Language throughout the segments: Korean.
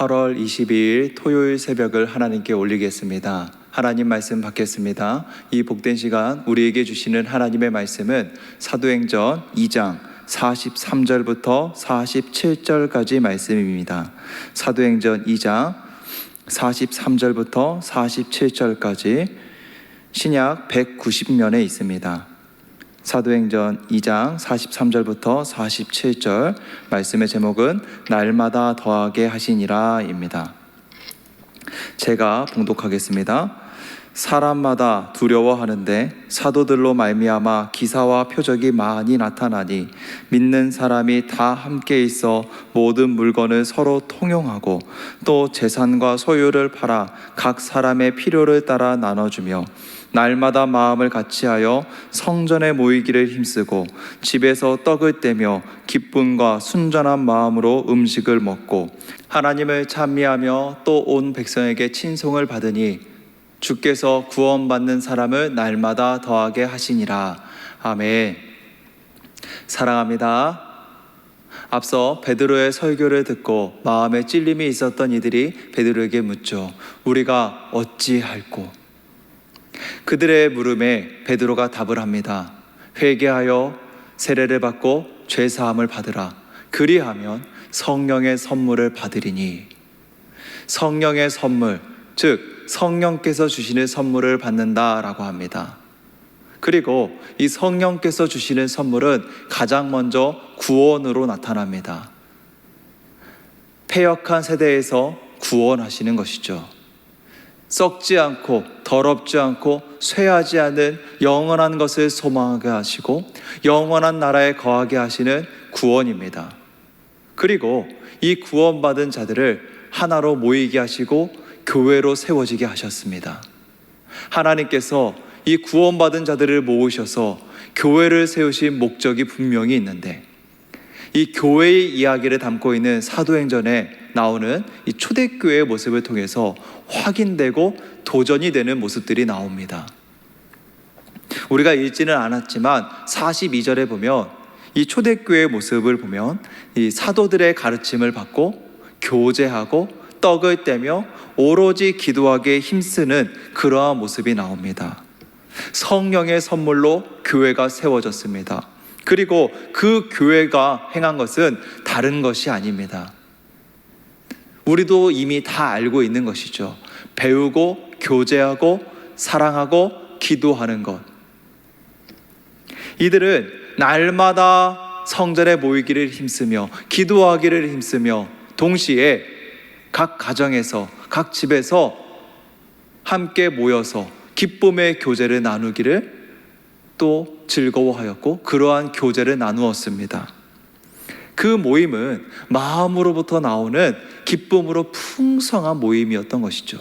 8월 22일 토요일 새벽을 하나님께 올리겠습니다. 하나님 말씀 받겠습니다. 이 복된 시간 우리에게 주시는 하나님의 말씀은 사도행전 2장 43절부터 47절까지 말씀입니다. 사도행전 2장 43절부터 47절까지 신약 190면에 있습니다. 사도행전 2장 43절부터 47절 말씀의 제목은 날마다 더하게 하시니라 입니다. 제가 봉독하겠습니다. 사람마다 두려워하는데 사도들로 말미암아 기사와 표적이 많이 나타나니 믿는 사람이 다 함께 있어 모든 물건을 서로 통용하고 또 재산과 소유를 팔아 각 사람의 필요를 따라 나눠주며 날마다 마음을 같이하여 성전에 모이기를 힘쓰고 집에서 떡을 떼며 기쁨과 순전한 마음으로 음식을 먹고 하나님을 찬미하며 또 온 백성에게 친송을 받으니 주께서 구원받는 사람을 날마다 더하게 하시니라. 아멘. 사랑합니다. 앞서 베드로의 설교를 듣고 마음에 찔림이 있었던 이들이 베드로에게 묻죠. 우리가 어찌할꼬? 그들의 물음에 베드로가 답을 합니다. 회개하여 세례를 받고 죄사함을 받으라. 그리하면 성령의 선물을 받으리니. 성령의 선물, 즉 성령께서 주시는 선물을 받는다라고 합니다. 그리고 이 성령께서 주시는 선물은 가장 먼저 구원으로 나타납니다. 패역한 세대에서 구원하시는 것이죠. 썩지 않고 더럽지 않고 쇠하지 않은 영원한 것을 소망하게 하시고 영원한 나라에 거하게 하시는 구원입니다. 그리고 이 구원받은 자들을 하나로 모이게 하시고 교회로 세워지게 하셨습니다. 하나님께서 이 구원받은 자들을 모으셔서 교회를 세우신 목적이 분명히 있는데 이 교회의 이야기를 담고 있는 사도행전에 나오는 이 초대교회의 모습을 통해서 확인되고 도전이 되는 모습들이 나옵니다. 우리가 읽지는 않았지만 42절에 보면 이 초대교회의 모습을 보면 이 사도들의 가르침을 받고 교제하고 떡을 떼며 오로지 기도하기에 힘쓰는 그러한 모습이 나옵니다. 성령의 선물로 교회가 세워졌습니다. 그리고 그 교회가 행한 것은 다른 것이 아닙니다. 우리도 이미 다 알고 있는 것이죠. 배우고 교제하고 사랑하고 기도하는 것. 이들은 날마다 성전에 모이기를 힘쓰며 기도하기를 힘쓰며 동시에 각 가정에서 각 집에서 함께 모여서 기쁨의 교제를 나누기를 또 즐거워하였고 그러한 교제를 나누었습니다. 그 모임은 마음으로부터 나오는 기쁨으로 풍성한 모임이었던 것이죠.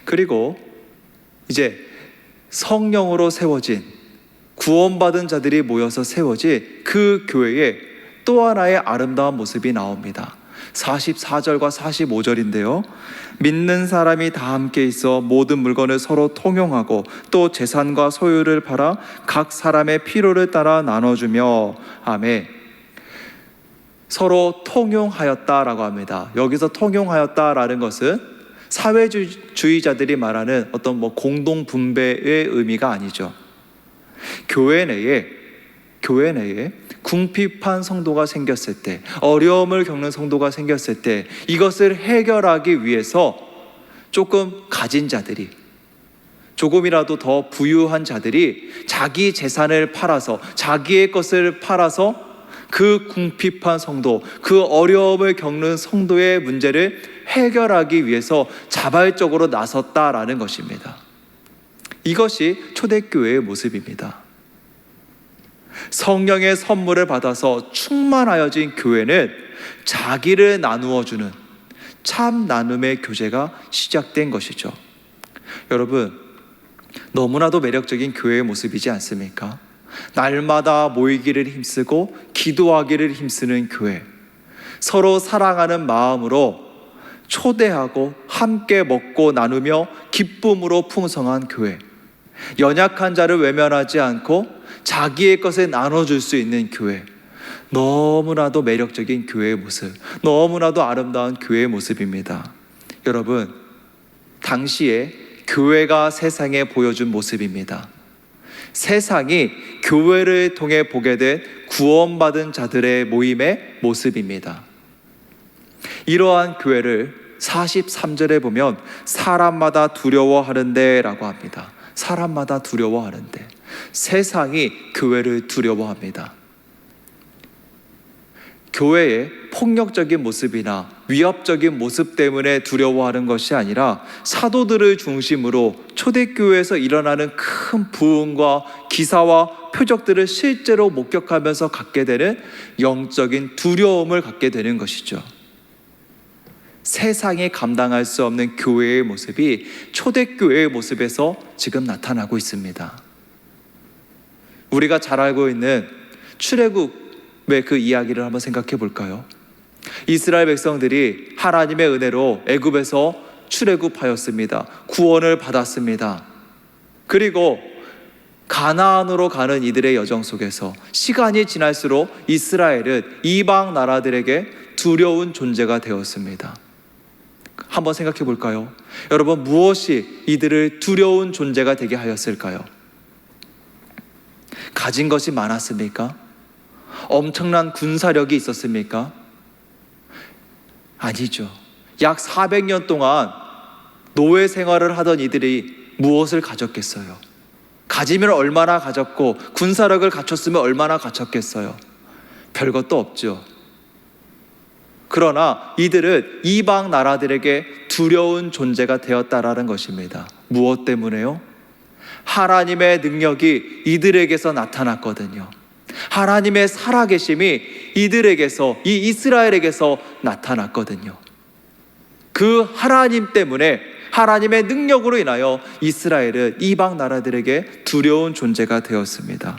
그리고 이제 성령으로 세워진 구원받은 자들이 모여서 세워진 그 교회에 또 하나의 아름다운 모습이 나옵니다. 44절과 45절인데요. 믿는 사람이 다 함께 있어 모든 물건을 서로 통용하고 또 재산과 소유를 팔아 각 사람의 필요를 따라 나눠주며. 아멘. 서로 통용하였다라고 합니다. 여기서 통용하였다라는 것은 사회주의자들이 말하는 어떤 공동 분배의 의미가 아니죠. 교회 내에 궁핍한 성도가 생겼을 때, 어려움을 겪는 성도가 생겼을 때 이것을 해결하기 위해서 조금 가진 자들이, 조금이라도 더 부유한 자들이 자기 재산을 팔아서, 자기의 것을 팔아서 그 궁핍한 성도, 그 어려움을 겪는 성도의 문제를 해결하기 위해서 자발적으로 나섰다라는 것입니다. 이것이 초대교회의 모습입니다. 성령의 선물을 받아서 충만하여진 교회는 자기를 나누어주는 참 나눔의 교제가 시작된 것이죠. 여러분, 너무나도 매력적인 교회의 모습이지 않습니까? 날마다 모이기를 힘쓰고 기도하기를 힘쓰는 교회, 서로 사랑하는 마음으로 초대하고 함께 먹고 나누며 기쁨으로 풍성한 교회, 연약한 자를 외면하지 않고 자기의 것을 나눠줄 수 있는 교회, 너무나도 매력적인 교회의 모습, 너무나도 아름다운 교회의 모습입니다. 여러분, 당시에 교회가 세상에 보여준 모습입니다. 세상이 교회를 통해 보게 된 구원받은 자들의 모임의 모습입니다. 이러한 교회를 43절에 보면 사람마다 두려워하는데 라고 합니다. 사람마다 두려워하는데, 세상이 교회를 두려워합니다. 교회의 폭력적인 모습이나 위협적인 모습 때문에 두려워하는 것이 아니라 사도들을 중심으로 초대교회에서 일어나는 큰 부흥과 기사와 표적들을 실제로 목격하면서 갖게 되는 영적인 두려움을 갖게 되는 것이죠. 세상이 감당할 수 없는 교회의 모습이 초대교회의 모습에서 지금 나타나고 있습니다. 우리가 잘 알고 있는 출애굽의 그 이야기를 한번 생각해 볼까요? 이스라엘 백성들이 하나님의 은혜로 애굽에서 출애굽하였습니다. 구원을 받았습니다. 그리고 가나안으로 가는 이들의 여정 속에서 시간이 지날수록 이스라엘은 이방 나라들에게 두려운 존재가 되었습니다. 한번 생각해 볼까요? 여러분, 무엇이 이들을 두려운 존재가 되게 하였을까요? 가진 것이 많았습니까? 엄청난 군사력이 있었습니까? 아니죠. 약 400년 동안 노예 생활을 하던 이들이 무엇을 가졌겠어요? 가지면 얼마나 가졌고 군사력을 갖췄으면 얼마나 갖췄겠어요? 별것도 없죠. 그러나 이들은 이방 나라들에게 두려운 존재가 되었다라는 것입니다. 무엇 때문에요? 하나님의 능력이 이들에게서 나타났거든요. 하나님의 살아계심이 이들에게서, 이 이스라엘에게서 나타났거든요. 그 하나님 때문에, 하나님의 능력으로 인하여 이스라엘은 이방 나라들에게 두려운 존재가 되었습니다.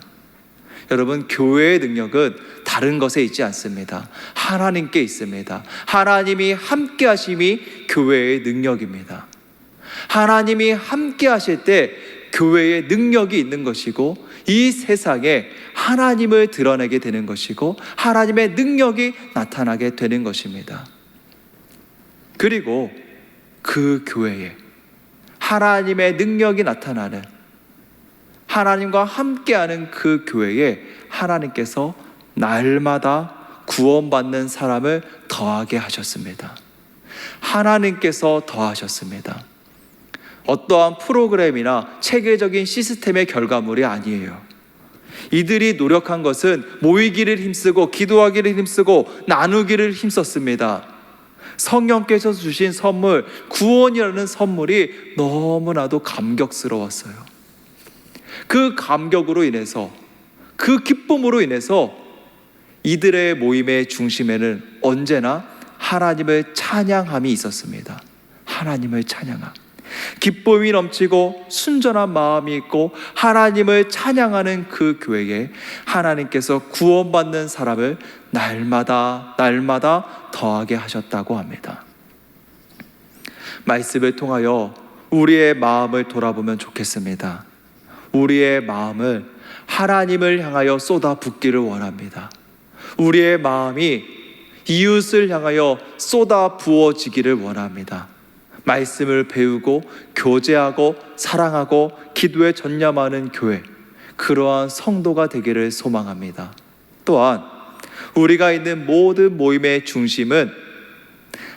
여러분, 교회의 능력은 다른 것에 있지 않습니다. 하나님께 있습니다. 하나님이 함께 하심이 교회의 능력입니다. 하나님이 함께 하실 때 교회의 능력이 있는 것이고, 이 세상에 하나님을 드러내게 되는 것이고, 하나님의 능력이 나타나게 되는 것입니다. 그리고 그 교회에 하나님의 능력이 나타나는, 하나님과 함께하는 그 교회에 하나님께서 날마다 구원받는 사람을 더하게 하셨습니다. 하나님께서 더하셨습니다. 어떠한 프로그램이나 체계적인 시스템의 결과물이 아니에요. 이들이 노력한 것은 모이기를 힘쓰고 기도하기를 힘쓰고 나누기를 힘썼습니다. 성령께서 주신 선물, 구원이라는 선물이 너무나도 감격스러웠어요. 그 감격으로 인해서, 그 기쁨으로 인해서 이들의 모임의 중심에는 언제나 하나님을 찬양함이 있었습니다. 하나님을 찬양함. 기쁨이 넘치고 순전한 마음이 있고 하나님을 찬양하는 그 교회에 하나님께서 구원받는 사람을 날마다 더하게 하셨다고 합니다. 말씀을 통하여 우리의 마음을 돌아보면 좋겠습니다. 우리의 마음을 하나님을 향하여 쏟아붓기를 원합니다. 우리의 마음이 이웃을 향하여 쏟아 부어지기를 원합니다. 말씀을 배우고 교제하고 사랑하고 기도에 전념하는 교회, 그러한 성도가 되기를 소망합니다. 또한 우리가 있는 모든 모임의 중심은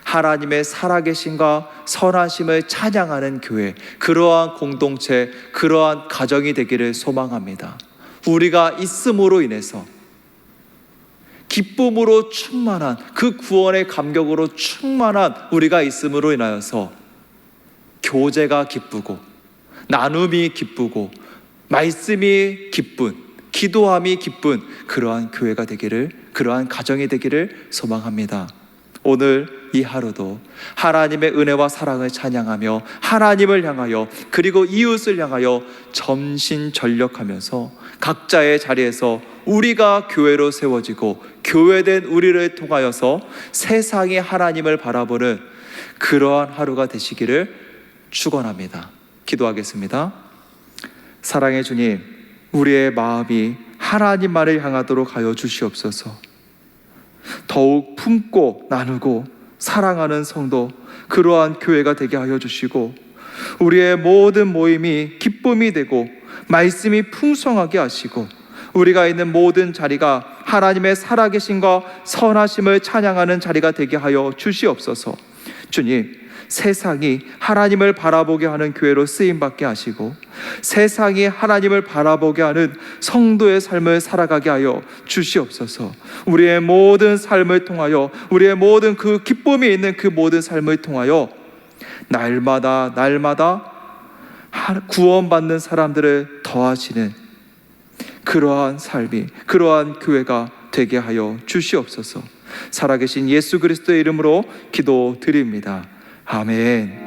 하나님의 살아계심과 선하심을 찬양하는 교회, 그러한 공동체, 그러한 가정이 되기를 소망합니다. 우리가 있음으로 인해서 기쁨으로 충만한, 그 구원의 감격으로 충만한 우리가 있음으로 인하여서 교제가 기쁘고 나눔이 기쁘고 말씀이 기쁜, 기도함이 기쁜 그러한 교회가 되기를, 그러한 가정이 되기를 소망합니다. 오늘 이 하루도 하나님의 은혜와 사랑을 찬양하며 하나님을 향하여 그리고 이웃을 향하여 전심전력하면서 각자의 자리에서 우리가 교회로 세워지고 교회된 우리를 통하여서 세상이 하나님을 바라보는 그러한 하루가 되시기를 축원합니다. 기도하겠습니다. 사랑의 주님, 우리의 마음이 하나님만을 향하도록 하여 주시옵소서. 더욱 품고 나누고 사랑하는 성도, 그러한 교회가 되게 하여 주시고, 우리의 모든 모임이 기쁨이 되고 말씀이 풍성하게 하시고, 우리가 있는 모든 자리가 하나님의 살아계심과 선하심을 찬양하는 자리가 되게 하여 주시옵소서. 주님, 세상이 하나님을 바라보게 하는 교회로 쓰임받게 하시고, 세상이 하나님을 바라보게 하는 성도의 삶을 살아가게 하여 주시옵소서. 우리의 모든 삶을 통하여, 우리의 모든 그 기쁨이 있는 그 모든 삶을 통하여 날마다 구원받는 사람들을 더하시는 그러한 삶이, 그러한 교회가 되게 하여 주시옵소서. 살아계신 예수 그리스도의 이름으로 기도드립니다. 아멘.